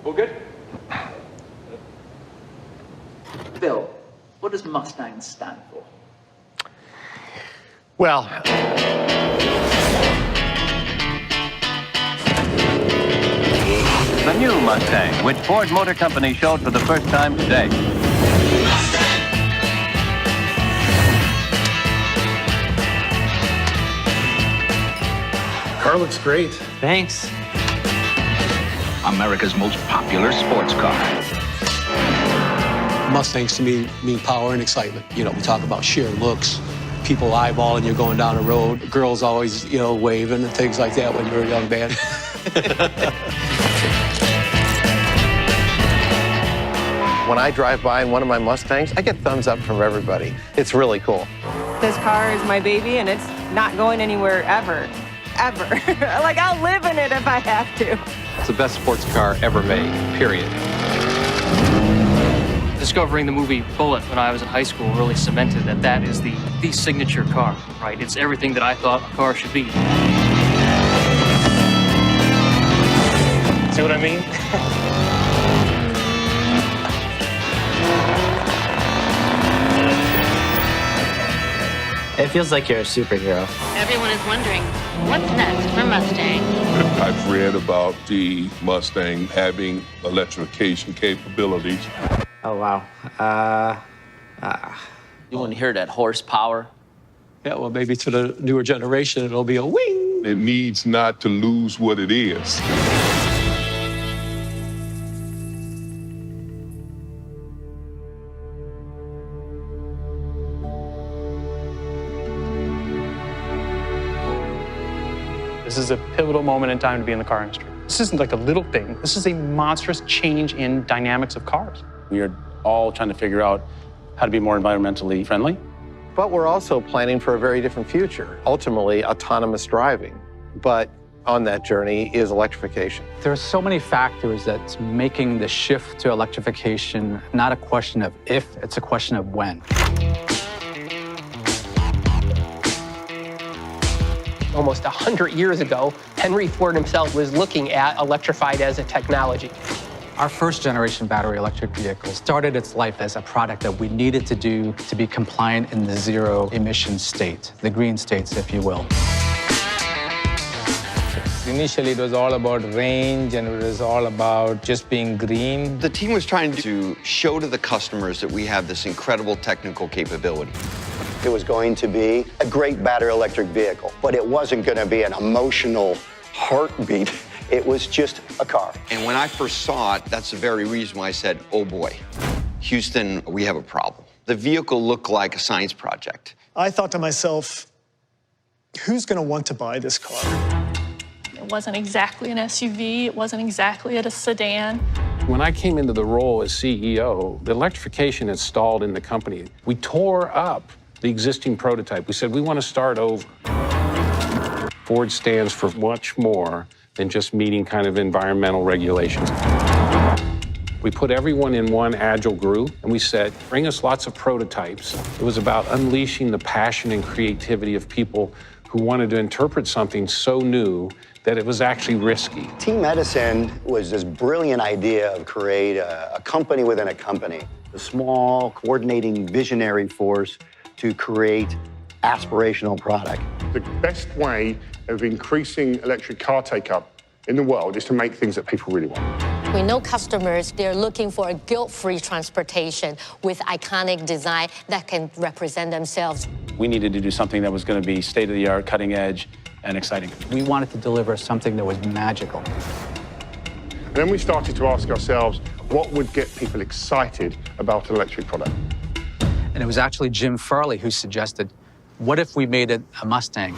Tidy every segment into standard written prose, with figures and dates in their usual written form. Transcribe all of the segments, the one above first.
All good? Bill, what does Mustang stand for? Well, The new Mustang, which Ford Motor Company showed for the first time today. car looks great. Thanks. America's most popular sports car. Mustangs to me mean power and excitement. You know, we talk about sheer looks, people eyeballing you going down the road, girls always, you know, waving and things like that when you're a young man. When I drive by in one of my Mustangs, I get thumbs up from everybody. It's really cool. This car is my baby, and it's not going anywhere ever. Ever. Like, I'll live in it if I have to. It's the best sports car ever made, period. Discovering the movie Bullet when I was in high school really cemented that that is the signature car, right? It's everything that I thought a car should be. See what I mean? It feels like you're a superhero. Everyone is wondering, what's next for Mustang? I've read about the Mustang having electrification capabilities. Oh, wow. You want to hear that horsepower? Yeah, well, maybe to the newer generation, it'll be a wing. It needs not to lose what it is. This is a pivotal moment in time to be in the car industry. This isn't like a little thing. This is a monstrous change in dynamics of cars. We are all trying to figure out how to be more environmentally friendly. But we're also planning for a very different future, ultimately autonomous driving. But on that journey is electrification. There are so many factors that's making the shift to electrification not a question of if, it's a question of when. Almost 100 years ago, Henry Ford himself was looking at electrified as a technology. Our first generation battery electric vehicle started its life as a product that we needed to do to be compliant in the zero emission state, the green states, if you will. Initially, it was all about range and it was all about just being green. The team was trying to show to the customers that we have this incredible technical capability. It was going to be a great battery electric vehicle, but it wasn't going to be an emotional heartbeat. It was just a car. And when I first saw it, that's the very reason why I said, oh boy, Houston, we have a problem. The vehicle looked like a science project. I thought to myself, who's going to want to buy this car? It wasn't exactly an SUV. It wasn't exactly a sedan. When I came into the role as CEO, the electrification had stalled in the company. We tore up the existing prototype. We said, we want to start over. Ford stands for much more than just meeting kind of environmental regulations. We put everyone in one agile group, and we said, bring us lots of prototypes. It was about unleashing the passion and creativity of people who wanted to interpret something so new that it was actually risky. Team Edison was this brilliant idea of create a company within a company, a small, coordinating, visionary force to create aspirational product. The best way of increasing electric car take-up in the world is to make things that people really want. We know customers, they're looking for a guilt-free transportation with iconic design that can represent themselves. We needed to do something that was going to be state-of-the-art, cutting edge, and exciting. We wanted to deliver something that was magical. And then we started to ask ourselves, what would get people excited about an electric product? And it was actually Jim Farley who suggested, what if we made it a Mustang?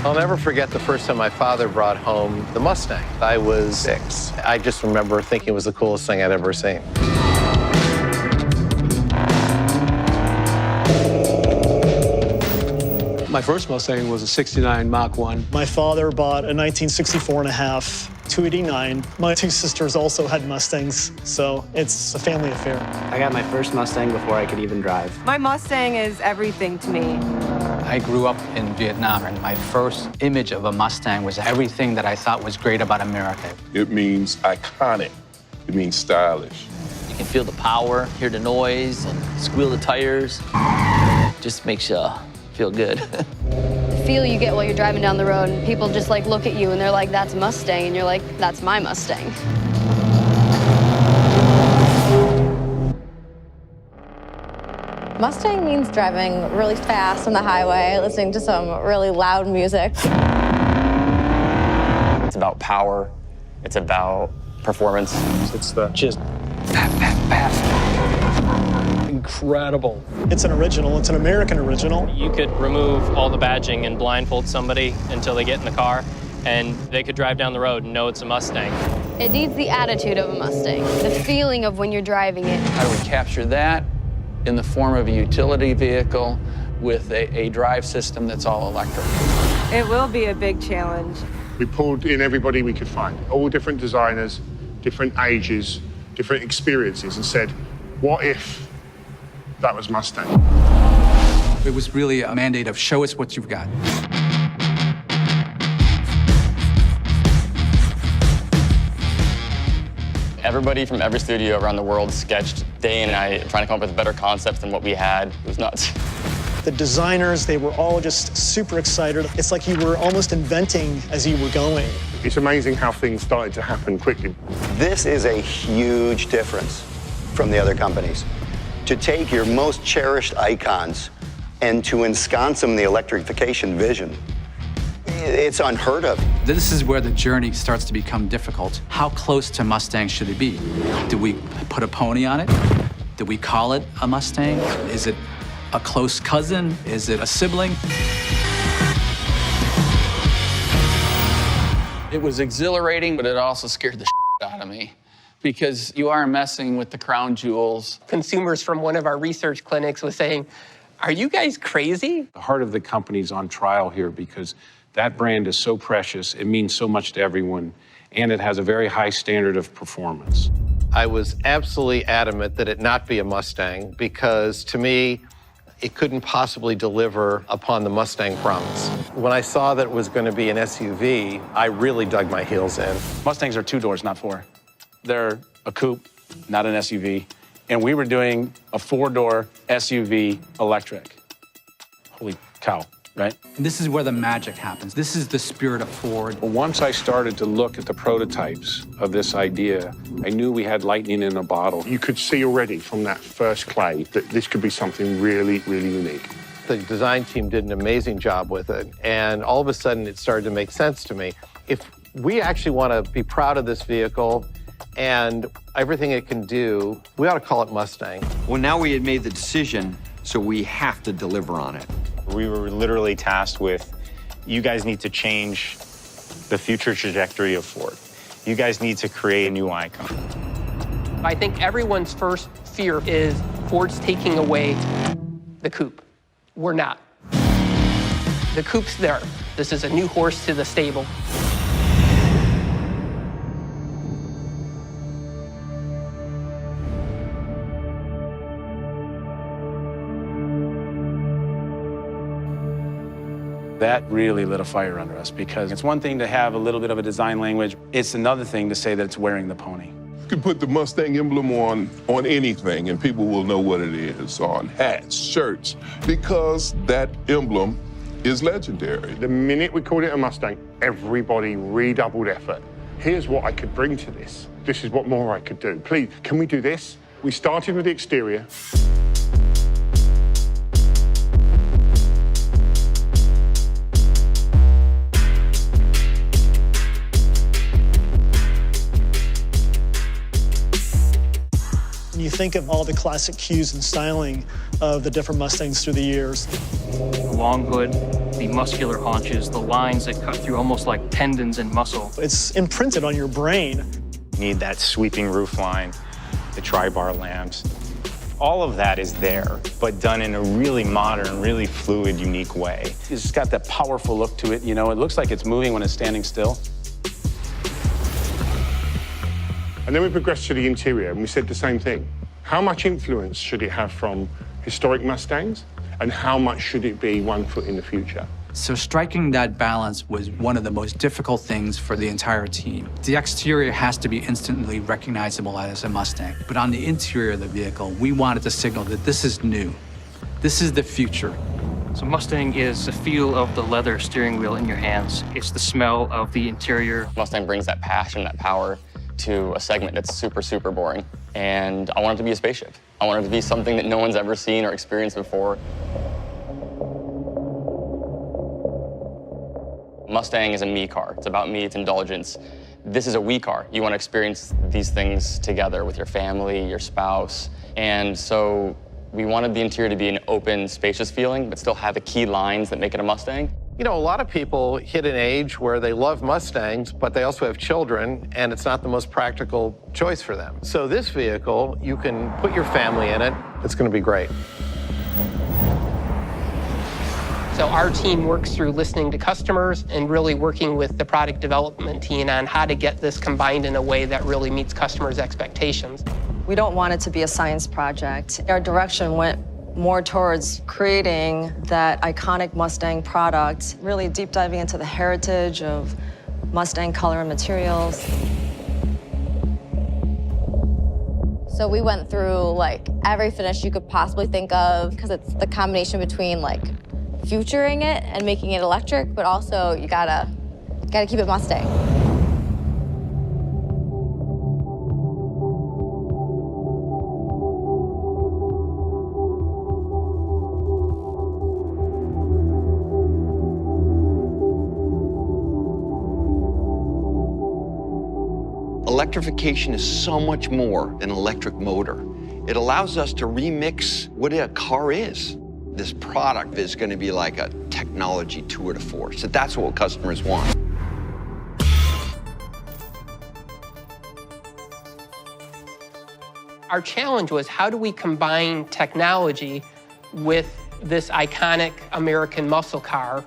I'll never forget the first time my father brought home the Mustang. I was 6. I just remember thinking it was the coolest thing I'd ever seen. My first Mustang was a 69 Mach 1. My father bought a 1964 and a half 289. My 2 sisters also had Mustangs, so it's a family affair. I got my first Mustang before I could even drive. My Mustang is everything to me. I grew up in Vietnam, and my first image of a Mustang was everything that I thought was great about America. It means iconic. It means stylish. You can feel the power, hear the noise, and squeal the tires. Just makes you feel good. The feel you get while you're driving down the road, and people just like look at you and they're like, that's a Mustang, and you're like, that's my Mustang. Mustang means driving really fast on the highway, listening to some really loud music. It's about power. It's about performance. It's the just incredible. It's an original. It's an American original. You could remove all the badging and blindfold somebody until they get in the car, and they could drive down the road and know it's a Mustang. It needs the attitude of a Mustang, the feeling of when you're driving it. How do we capture that in the form of a utility vehicle with a drive system that's all electric? It will be a big challenge. We pulled in everybody we could find, all different designers, different ages, different experiences, and said, what if that was Mustang? It was really a mandate of show us what you've got. Everybody from every studio around the world sketched day and night, trying to come up with better concepts than what we had. It was nuts. The designers, they were all just super excited. It's like you were almost inventing as you were going. It's amazing how things started to happen quickly. This is a huge difference from the other companies. To take your most cherished icons and to ensconce them in the electrification vision, it's unheard of. This is where the journey starts to become difficult. How close to Mustang should it be? Do we put a pony on it? Do we call it a Mustang? Is it a close cousin? Is it a sibling? It was exhilarating, but it also scared the shit out of me because you are messing with the crown jewels. Consumers from one of our research clinics was saying, are you guys crazy? The heart of the company's on trial here because that brand is so precious, it means so much to everyone, and it has a very high standard of performance. I was absolutely adamant that it not be a Mustang because, to me, it couldn't possibly deliver upon the Mustang promise. When I saw that it was going to be an SUV, I really dug my heels in. Mustangs are 2 doors, not 4. They're a coupe, not an SUV. And we were doing a 4-door SUV electric. Holy cow, right? This is where the magic happens. This is the spirit of Ford. Well, once I started to look at the prototypes of this idea, I knew we had lightning in a bottle. You could see already from that first clay that this could be something really, really unique. The design team did an amazing job with it, and all of a sudden it started to make sense to me. If we actually want to be proud of this vehicle and everything it can do, we ought to call it Mustang. Well, now we had made the decision, so we have to deliver on it. We were literally tasked with, you guys need to change the future trajectory of Ford. You guys need to create a new icon. I think everyone's first fear is Ford's taking away the coupe. We're not. The coupe's there. This is a new horse to the stable. That really lit a fire under us because it's one thing to have a little bit of a design language. It's another thing to say that it's wearing the pony. You can put the Mustang emblem on anything and people will know what it is, on hats, shirts, because that emblem is legendary. The minute we called it a Mustang, everybody redoubled effort. Here's what I could bring to this. This is what more I could do. Please, can we do this? We started with the exterior. When you think of all the classic cues and styling of the different Mustangs through the years. The long hood, the muscular haunches, the lines that cut through almost like tendons and muscle. It's imprinted on your brain. You need that sweeping roof line, the tri-bar lamps. All of that is there, but done in a really modern, really fluid, unique way. It's just got that powerful look to it, you know? It looks like it's moving when it's standing still. And then we progressed to the interior and we said the same thing. How much influence should it have from historic Mustangs? and how much should it be 1 foot in the future? So striking that balance was one of the most difficult things for the entire team. The exterior has to be instantly recognizable as a Mustang, but on the interior of the vehicle, we wanted to signal that this is new. This is the future. So Mustang is the feel of the leather steering wheel in your hands. It's the smell of the interior. Mustang brings that passion, that power to a segment that's super, super boring. And I want it to be a spaceship. I want it to be something that no one's ever seen or experienced before. Mustang is a me car. It's about me, it's indulgence. This is a we car. You want to experience these things together with your family, your spouse. And so we wanted the interior to be an open, spacious feeling, but still have the key lines that make it a Mustang. You know, a lot of people hit an age where they love Mustangs, but they also have children, and it's not the most practical choice for them. So this vehicle, you can put your family in it. It's going to be great. So our team works through listening to customers and really working with the product development team on how to get this combined in a way that really meets customers' expectations. We don't want it to be a science project. Our direction went more towards creating that iconic Mustang product, really deep diving into the heritage of Mustang color and materials. So we went through like every finish you could possibly think of, because it's the combination between like futuring it and making it electric, but also you gotta keep it Mustang. Electrification is so much more than an electric motor. It allows us to remix what a car is. This product is going to be like a technology tour de force. So that's what customers want. Our challenge was, how do we combine technology with this iconic American muscle car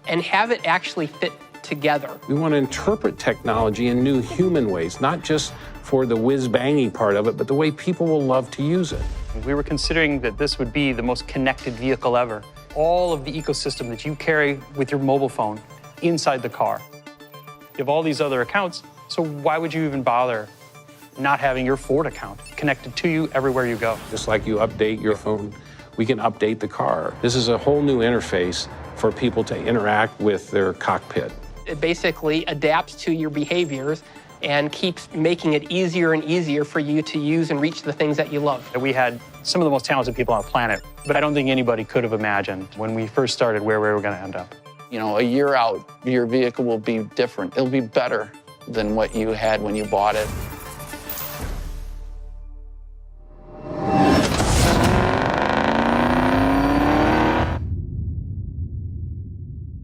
and have it actually fit together? We want to interpret technology in new human ways, not just for the whiz-banging part of it, but the way people will love to use it. We were considering that this would be the most connected vehicle ever. All of the ecosystem that you carry with your mobile phone inside the car. You have all these other accounts, so why would you even bother not having your Ford account connected to you everywhere you go? Just like you update your phone, we can update the car. This is a whole new interface for people to interact with their cockpit. It basically adapts to your behaviors and keeps making it easier and easier for you to use and reach the things that you love. We had some of the most talented people on the planet, but I don't think anybody could have imagined when we first started where we were going to end up. You know, a year out, your vehicle will be different. It'll be better than what you had when you bought it.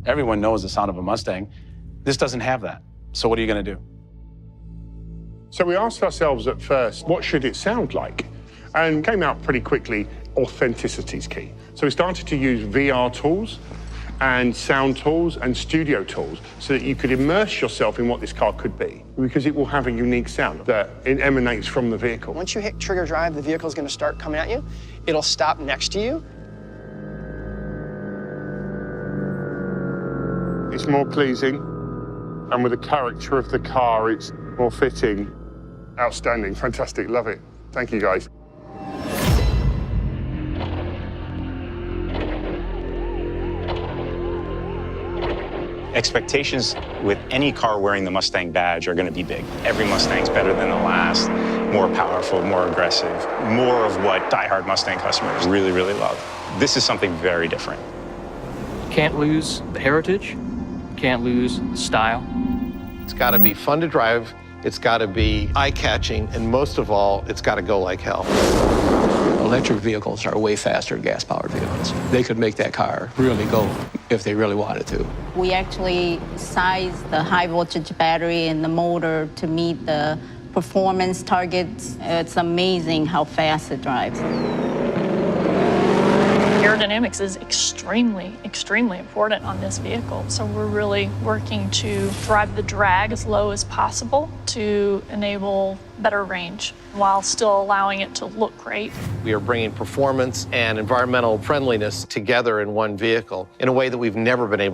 Everyone knows the sound of a Mustang. This doesn't have that. So what are you going to do? So we asked ourselves at first, what should it sound like? And came out pretty quickly, authenticity is key. So we started to use VR tools and sound tools and studio tools so that you could immerse yourself in what this car could be, because it will have a unique sound that it emanates from the vehicle. Once you hit trigger drive, the vehicle is going to start coming at you. It'll stop next to you. It's more pleasing, and with the character of the car, it's more fitting. Outstanding, fantastic, love it. Thank you, guys. Expectations with any car wearing the Mustang badge are going to be big. Every Mustang's better than the last, more powerful, more aggressive, more of what diehard Mustang customers really, really love. This is something very different. Can't lose the heritage, can't lose the style. It's got to be fun to drive, it's got to be eye-catching, and most of all, it's got to go like hell. Electric vehicles are way faster than gas-powered vehicles. They could make that car really go if they really wanted to. We actually sized the high-voltage battery and the motor to meet the performance targets. It's amazing how fast it drives. Air aerodynamics is extremely, extremely important on this vehicle. So we're really working to drive the drag as low as possible to enable better range while still allowing it to look great. We are bringing performance and environmental friendliness together in one vehicle in a way that we've never been able